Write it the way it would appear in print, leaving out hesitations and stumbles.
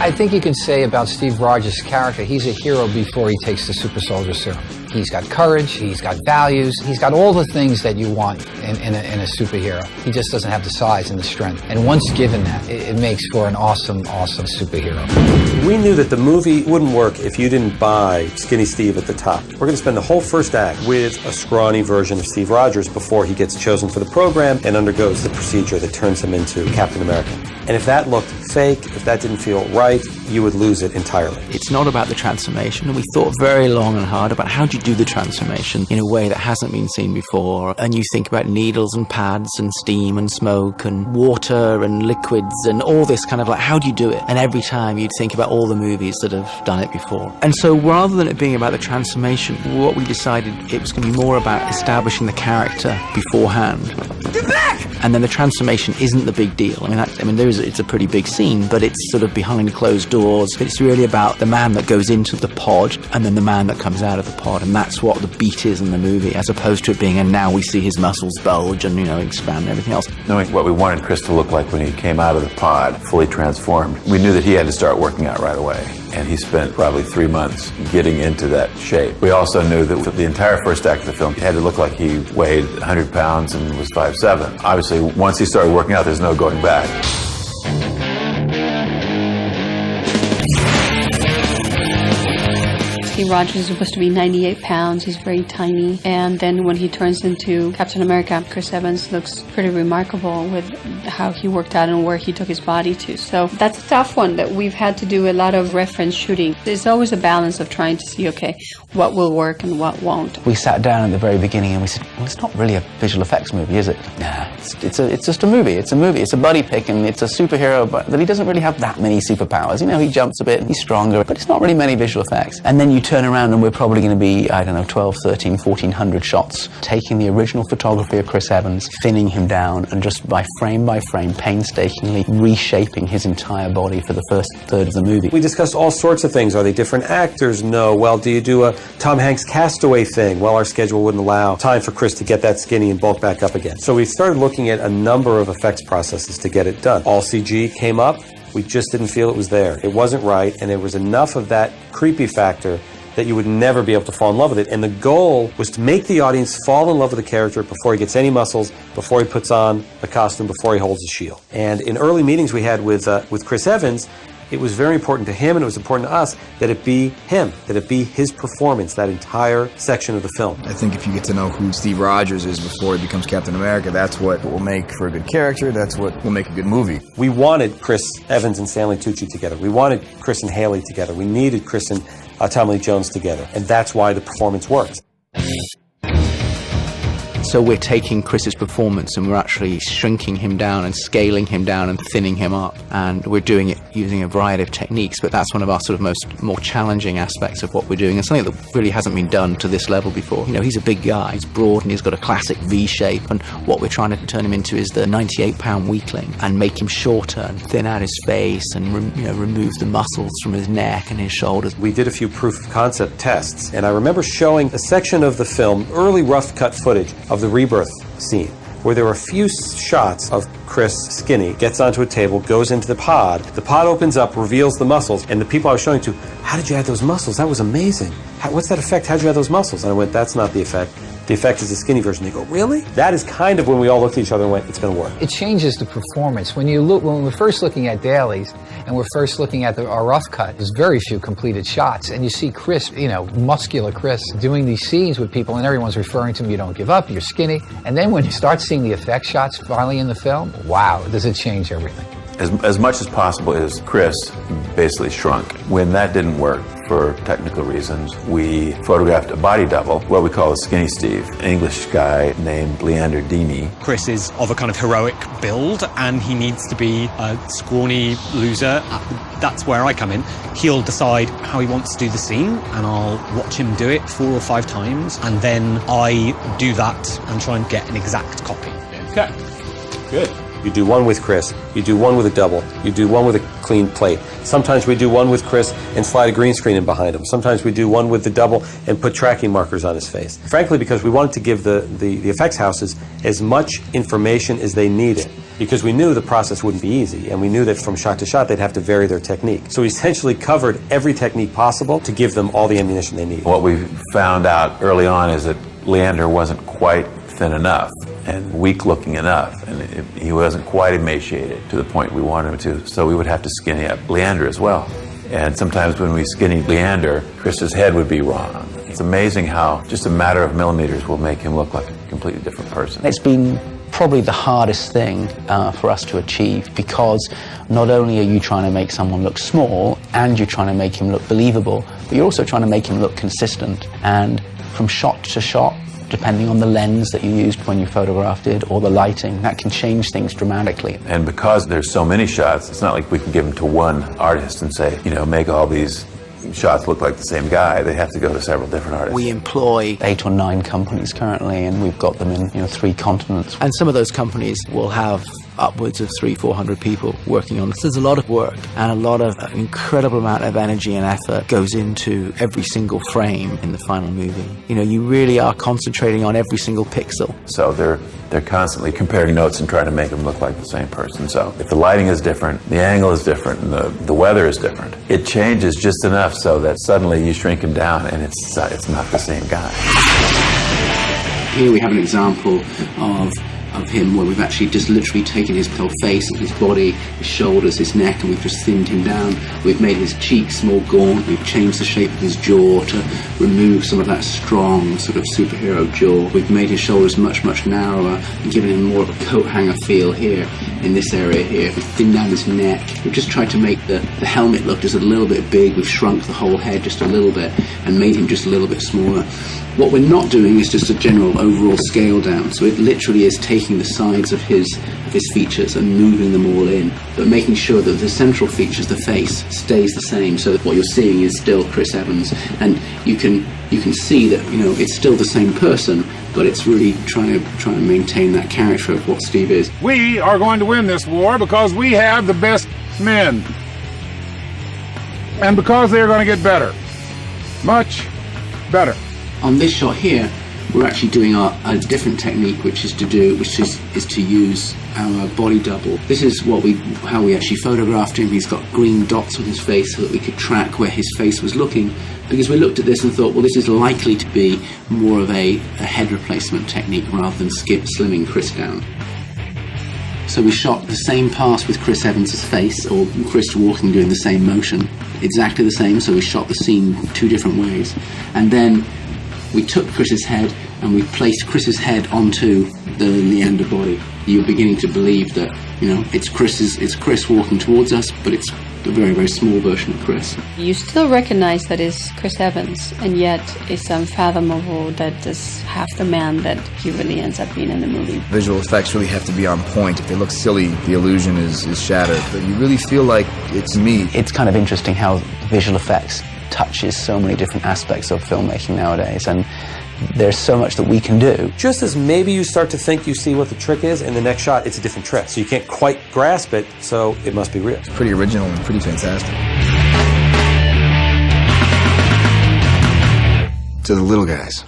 I think you can say about Steve Rogers' character, he's a hero before he takes the super soldier serum. He's got courage, he's got values, he's got all the things that you want in a superhero. He just doesn't have the size and the strength. And once given that, it makes for an awesome, awesome superhero. We knew that the movie wouldn't work if you didn't buy Skinny Steve at the top. We're going to spend the whole first act with a scrawny version of Steve Rogers before he gets chosen for the program and undergoes the procedure that turns him into Captain America. And if that looked fake, if that didn't feel right, you would lose it entirely. It's not about the transformation, and we thought very long and hard about how do you do the transformation in a way that hasn't been seen before. And you think about needles and pads and steam and smoke and water and liquids and all this kind of like, how do you do it? And every time you'd think about all the movies that have done it before. And so rather than it being about the transformation, what we decided it was going to be more about establishing the character beforehand. Get back! And then the transformation isn't the big deal. It's a pretty big scene, but it's sort of behind closed doors. It's really about the man that goes into the pod and then the man that comes out of the pod, and that's what the beat is in the movie, as opposed to it being, and now we see his muscles bulge and, expand and everything else. Knowing what we wanted Chris to look like when he came out of the pod, fully transformed, we knew that he had to start working out right away. And he spent probably 3 months getting into that shape. We also knew that the entire first act of the film, he had to look like he weighed 100 pounds and was 5'7". Obviously, once he started working out, there's no going back. Steve Rogers is supposed to be 98 pounds. He's very tiny. And then when he turns into Captain America, Chris Evans looks pretty remarkable with how he worked out and where he took his body to. So that's a tough one that we've had to do a lot of reference shooting. There's always a balance of trying to see, okay, what will work and what won't. We sat down at the very beginning and we said, well, it's not really a visual effects movie, is it? Nah, it's just a movie. It's a movie. It's a buddy pick, and it's a superhero, but that he doesn't really have that many superpowers. He jumps a bit, he's stronger, but it's not really many visual effects. And then you turn around and we're probably going to be, 12, 13, 1400 shots, taking the original photography of Chris Evans, thinning him down, and just by frame, painstakingly reshaping his entire body for the first third of the movie. We discussed all sorts of things. Are they different actors? No. Well, do you do a Tom Hanks Castaway thing? Well, our schedule wouldn't allow time for Chris to get that skinny and bulk back up again. So we started looking at a number of effects processes to get it done. All CG came up. We just didn't feel it was there. It wasn't right, and there was enough of that creepy factor that you would never be able to fall in love with it. And the goal was to make the audience fall in love with the character before he gets any muscles, before he puts on the costume, before he holds the shield. And in early meetings we had with Chris Evans, it was very important to him and it was important to us that it be him, that it be his performance, that entire section of the film. I think if you get to know who Steve Rogers is before he becomes Captain America, that's what will make for a good character, that's what will make a good movie. We wanted Chris Evans and Stanley Tucci together. We wanted Chris and Haley together. We needed Chris and Tommy Lee Jones together. And that's why the performance works. So we're taking Chris's performance and we're actually shrinking him down and scaling him down and thinning him up. And we're doing it using a variety of techniques, but that's one of our sort of more challenging aspects of what we're doing, and something that really hasn't been done to this level before. He's a big guy, he's broad, and he's got a classic V shape, and what we're trying to turn him into is the 98-pound weakling and make him shorter and thin out his face and remove the muscles from his neck and his shoulders. We did a few proof of concept tests, and I remember showing a section of the film, early rough cut footage of the rebirth scene, where there were a few shots of Chris skinny, gets onto a table, goes into the pod opens up, reveals the muscles, and the people I was showing to, how did you add those muscles? That was amazing. What's that effect? How'd you add those muscles? And I went, that's not the effect. The effect is the skinny version. They go, really? That is kind of when we all looked at each other and went, it's going to work. It changes the performance. When we're first looking at dailies and we're first looking at our rough cut, there's very few completed shots. And you see Chris, muscular Chris, doing these scenes with people, and everyone's referring to him, you don't give up, you're skinny. And then when you start seeing the effect shots finally in the film, wow, does it change everything. As much as possible is Chris basically shrunk. When that didn't work, for technical reasons, we photographed a body double, what we call a Skinny Steve, an English guy named Leander Deeney. Chris is of a kind of heroic build, and he needs to be a scrawny loser. That's where I come in. He'll decide how he wants to do the scene, and I'll watch him do it 4 or 5 times, and then I do that and try and get an exact copy. Okay, good. You do one with Chris, you do one with a double, you do one with a clean plate. Sometimes we do one with Chris and slide a green screen in behind him. Sometimes we do one with the double and put tracking markers on his face. Frankly, because we wanted to give the effects houses as much information as they needed, because we knew the process wouldn't be easy, and we knew that from shot to shot they'd have to vary their technique. So we essentially covered every technique possible to give them all the ammunition they need. What we found out early on is that Leander wasn't quite thin enough and weak looking enough, and he wasn't quite emaciated to the point we wanted him to, so we would have to skinny up Leander as well. And sometimes when we skinnied Leander, Chris's head would be wrong. It's amazing how just a matter of millimeters will make him look like a completely different person. It's been probably the hardest thing for us to achieve, because not only are you trying to make someone look small and you're trying to make him look believable, but you're also trying to make him look consistent. And from shot to shot, depending on the lens that you used when you photographed it or the lighting, that can change things dramatically. And because there's so many shots, it's not like we can give them to one artist and say, you know, make all these shots look like the same guy. They have to go to several different artists. We employ 8 or 9 companies currently, and we've got them in 3 continents. And some of those companies will have upwards of 300-400 people working on this. There's a lot of work and a lot of incredible amount of energy and effort goes into every single frame in the final movie. You know, you really are concentrating on every single pixel. So they're constantly comparing notes and trying to make them look like the same person. So if the lighting is different, the angle is different, and the weather is different, it changes just enough so that suddenly you shrink him down and it's not the same guy. Here we have an example of him where we've actually just literally taken his whole face and his body, his shoulders, his neck, and we've just thinned him down. We've made his cheeks more gaunt. We've changed the shape of his jaw to remove some of that strong sort of superhero jaw. We've made his shoulders much, much narrower and given him more of a coat hanger feel here in this area here. We've thinned down his neck. We've just tried to make the helmet look just a little bit big. We've shrunk the whole head just a little bit and made him just a little bit smaller. What we're not doing is just a general overall scale down. So it literally is taking the sides of his features and moving them all in, but making sure that the central features, the face, stays the same, so that what you're seeing is still Chris Evans. And you can see that, you know, it's still the same person, but it's really trying to maintain that character of what Steve is. We are going to win this war because we have the best men. And because they are going to get better. Much better. On this shot here, we're actually doing a different technique, which is to use our body double. This is how we actually photographed him. He's got green dots on his face so that we could track where his face was looking, because we looked at this and thought, well, this is likely to be more of a head replacement technique rather than slimming Chris down. So we shot the same pass with Chris Evans' face, or Chris walking doing the same motion, exactly the same, so we shot the scene 2 different ways. And then we took Chris's head and we placed Chris's head onto the Leander body. You're beginning to believe that, you know, it's Chris walking towards us, but it's a very, very small version of Chris. You still recognize that it's Chris Evans, and yet it's unfathomable that is half the man that he really ends up being in the movie. Visual effects really have to be on point. If they look silly, the illusion is shattered. But you really feel like it's me. It's kind of interesting how visual effects touches so many different aspects of filmmaking nowadays, and there's so much that we can do. Just as maybe you start to think you see what the trick is, and the next shot it's a different trick. So you can't quite grasp it, so it must be real. It's pretty original and pretty fantastic. To the little guys.